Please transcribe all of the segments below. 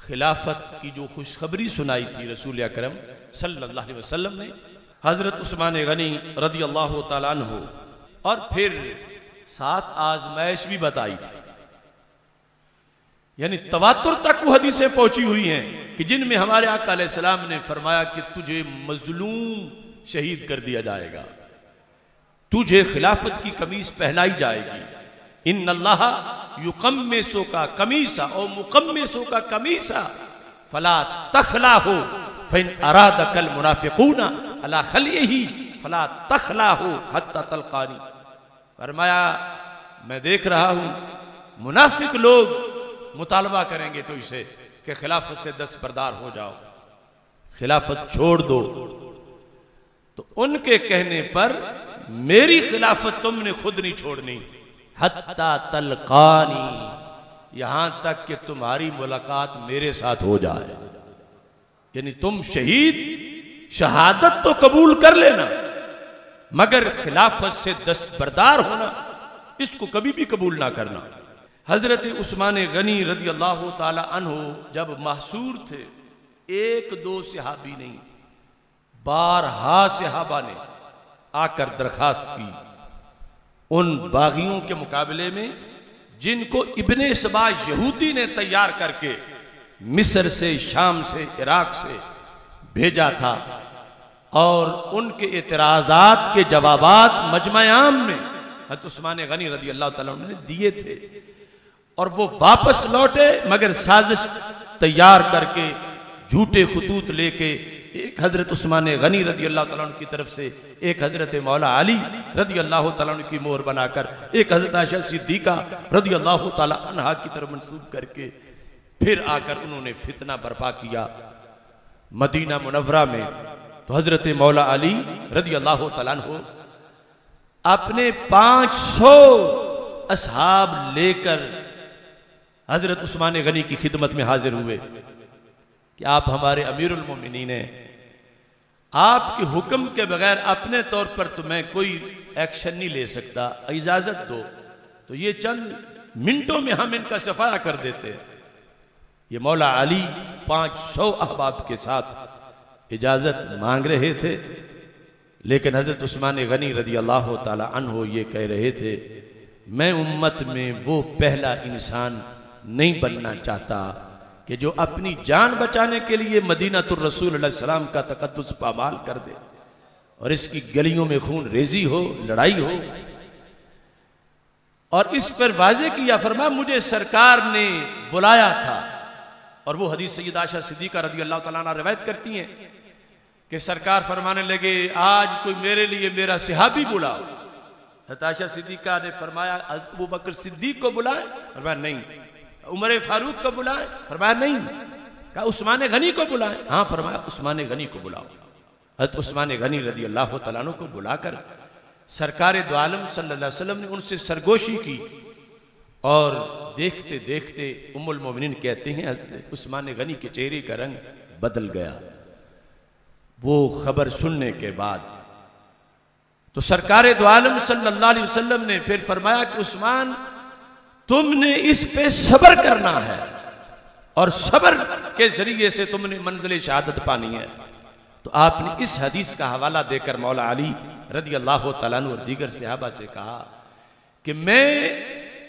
खिलाफत की जो खुशखबरी सुनाई थी रसूल अकरम सल्लल्लाहु अलैहि वसल्लम ने हज़रत उस्मान गनी रदी अल्लाह तआला अन्हु, और फिर 7 आजमाइश भी बताई थी। यानी तवातुर तक वो हदीसें पहुंची हुई हैं कि जिनमें हमारे आका अलैहिस्सलाम ने फरमाया कि तुझे मजलूम शहीद कर दिया जाएगा, तुझे खिलाफत की कमीज पहनाई जाएगी। इन्नल्लाह युकम्मिसु का कमीसा और मुकम्मिसु का कमीसा फला तखला हो फिन अराद कल मुनाफिकूना अला खलिही फला तखला हो हत्ता तलकानी। फरमाया मैं देख रहा हूं मुनाफिक लोग मुतालबा करेंगे तो इसे कि खिलाफत से दस्तबरदार हो जाओ, खिलाफत छोड़ दो। तो उनके कहने पर मेरी खिलाफत तुमने खुद नहीं छोड़नी, हत्ता तलकानी, यहां तक कि तुम्हारी मुलाकात मेरे साथ हो जाए। यानी तुम शहादत तो कबूल कर लेना, मगर खिलाफत से दस्तबरदार होना इसको कभी भी कबूल ना करना। हजरत उस्मान गनी रदी अल्लाह ताला अन्हु जब महसूर थे, 1-2 सहाबी नहीं 12 सहाबा ने आकर दरखास्त की उन बागियों के मुकाबले में जिनको इब्ने सबा यहूदी ने तैयार करके मिस्र से, शाम से, इराक से भेजा था, और उनके एतराजात के जवाबात मजमा-ए-आम में हज़रत उस्मान गनी रदी अल्लाह ताला ने दिए थे। और वो वापस लौटे मगर साजिश तैयार करके झूठे खतूत लेके, एक हजरत उस्मान गनी रदी अल्लाह ताला की तरफ से, एक हजरत मौला अली रदी अल्लाह ताला की मोहर बनाकर, एक हजरत आयशा सिद्दीका रदी अल्लाह ताला अन्हा की तरफ मंसूब करके फिर आकर उन्होंने फितना बर्पा किया मदीना मुनव्वरा में। तो हजरत मौला अली रदी अल्लाह ताला अन्हु अपने 500 असहाब लेकर हजरत उस्मान गनी की खिदमत में हाजिर हुए कि आप हमारे अमीरुल मोमिनीन हैं, आपके हुक्म के बगैर अपने तौर पर तो मैं कोई एक्शन नहीं ले सकता, इजाजत दो। तो ये चंद मिनटों में हम इनका सफाया कर देते हैं। ये मौला अली 500 अहबाब के साथ इजाजत मांग रहे थे, लेकिन हजरत उस्मान गनी रदी अल्लाह ताला अन्हु ये कह रहे थे मैं उम्मत में वो पहला इंसान नहीं बनना चाहता कि जो अपनी जान बचाने के लिए मदीनातुर रसूल अलैहि सलाम का तकद्दुस पामाल कर दे और इसकी गलियों में खून रेजी हो, लड़ाई हो। और इस पर वाज़े किया, फरमा मुझे सरकार ने बुलाया था। और वो हदीस सैयदा आयशा सिद्दीका रदी अल्लाह तआला अन्हा रिवायत करती हैं कि सरकार फरमाने लगे आज कोई मेरे लिए मेरा सहाबी बुलाओ। हज़रत आयशा सिद्दीका ने फरमाया अबू बकर सिद्दीक को बुलाए, फरमाया नहीं। उमर फारूक को बुलाए, फरमाया नहीं। कहा उस्मान गनी को बुलाए, हाँ फरमाया उस्मान गनी को बुलाओ। हज़रत उस्मान गनी रदी अल्लाह तआला अन्हु को बुलाकर सरकार दो आलम सल्लल्लाहु अलैहि वसल्लम ने उनसे सरगोशी की। और देखते देखते उम्मुल मोमिनीन कहते हैं हज़रत उस्मान गनी के चेहरे का रंग बदल गया वो खबर सुनने के बाद। तो सरकार दो आलम सल्लल्लाहु अलैहि वसल्लम ने फिर फरमाया कि उस्मान तुमने इस पे सब्र करना है और सब्र के जरिए से तुमने मंजिल शहादत पानी है। तो आपने इस हदीस का हवाला देकर मौला अली रदी अल्लाह तआला अन्हु और दीगर सहाबा से कहा कि मैं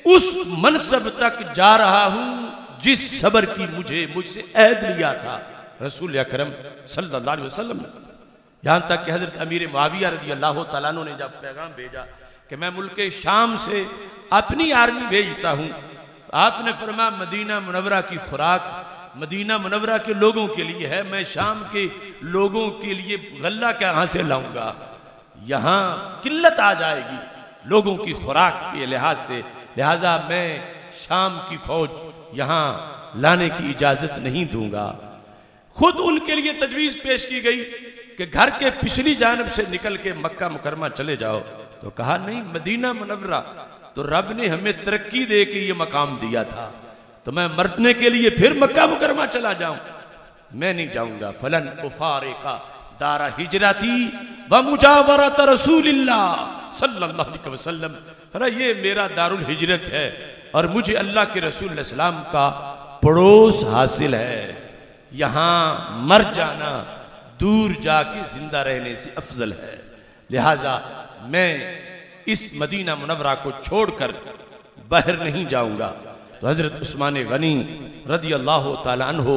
उस मनसब तक जा रहा हूं जिस सब्र की मुझसे अहद लिया था रसूल अकरम सल्लल्लाहु अलैहि वसल्लम। यहां तक कि हजरत अमीर मुआविया रदी अल्लाह तआला अन्हु ने जब पैगाम भेजा कि मैं मुल्क शाम से अपनी आर्मी भेजता हूं, तो आपने फरमाया मदीना मुनव्वरा की खुराक मदीना मुनव्वरा के लोगों के लिए है, मैं शाम के लोगों के लिए गल्ला कहां से लाऊंगा, यहां किल्लत आ जाएगी लोगों की खुराक के लिहाज से, लिहाजा मैं शाम की फौज यहां लाने की इजाजत नहीं दूंगा। खुद उनके लिए तजवीज पेश की गई कि घर के पिछली जानब से निकल के मक्का मुकरमा चले जाओ। तो कहा नहीं, मदीना मुनव्वरा तो रब ने हमें तरक्की दे के ये मकाम दिया था, तो मैं मरने के लिए फिर मक्का मुकरमा चला जाऊं, मैं नहीं जाऊंगा। फलन उफारिका दारा हिजरती व मुजावरत रसूलिल्लाह सल्लल्लाहु अलैहि वसल्लम, ये मेरा दारुल हिजरत है और मुझे अल्लाह के रसूल सल्लल्लाहु अलैहि वसल्लम का पड़ोस हासिल है, यहां मर जाना दूर जाके जिंदा रहने से अफजल है। लिहाजा मैं इस मदीना मुनव्वरा को छोड़कर बाहर नहीं जाऊंगा। तो हजरत उस्मान गनी रदी अल्लाह ताला अन्हो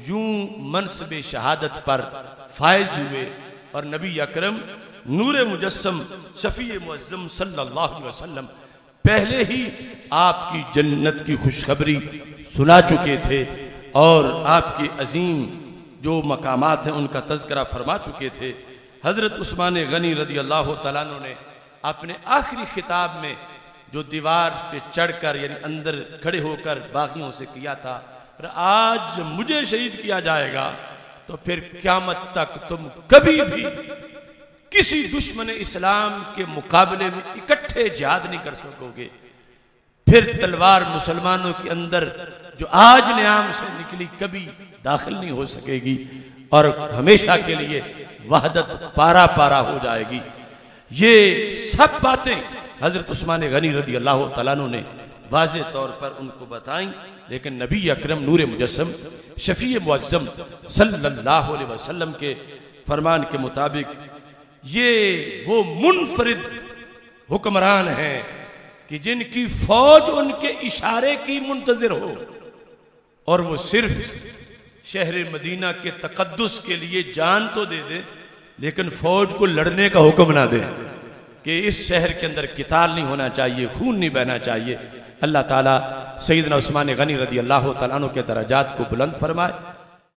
यूं मनसब शहादत पर फायज हुए और नबी अकरम नूर मुजस्सम शफी मुअज्जम सल्लल्लाहु अलैहि वसल्लम पहले ही आपकी जन्नत की खुशखबरी सुना चुके थे और आपके अजीम जो मकामात हैं उनका तज़किरा फरमा चुके थे। हज़रत उस्मान गनी रदी अल्लाह तआला अन्हु ने अपने आखिरी खिताब में जो दीवार पे चढ़कर यानी अंदर खड़े होकर बागियों से किया था, आज मुझे शहीद किया जाएगा तो फिर क़यामत तक तुम कभी भी किसी दुश्मन इस्लाम के मुकाबले में इकट्ठे जिहाद नहीं कर सकोगे। फिर तलवार मुसलमानों के अंदर जो आज न्याम से निकली कभी दाखिल नहीं हो सकेगी और हमेशा के लिए वहदत पारा पारा हो जाएगी। ये सब बातें हजरत उस्मान गनी रदी अल्लाह तआला अन्हु ने वाज़े तौर पर उनको बताई, लेकिन नबी अकरम नूर मुजस्सम शफी मुअज्जम सल्लल्लाहु अलैहि वसल्लम के फरमान के मुताबिक ये वो मुनफरिद हुक्मरान हैं कि जिनकी फौज उनके इशारे की मुंतजिर हो और वो सिर्फ शहर मदीना के तकद्दुस के लिए जान तो दे दे लेकिन फौज को लड़ने का हुक्म ना दे कि इस शहर के अंदर किताल नहीं होना चाहिए, खून नहीं बहना चाहिए। अल्लाह ताला सैयदना उस्मान गनी रदी अल्लाह तआला अन्हु के दरजात को बुलंद फरमाए।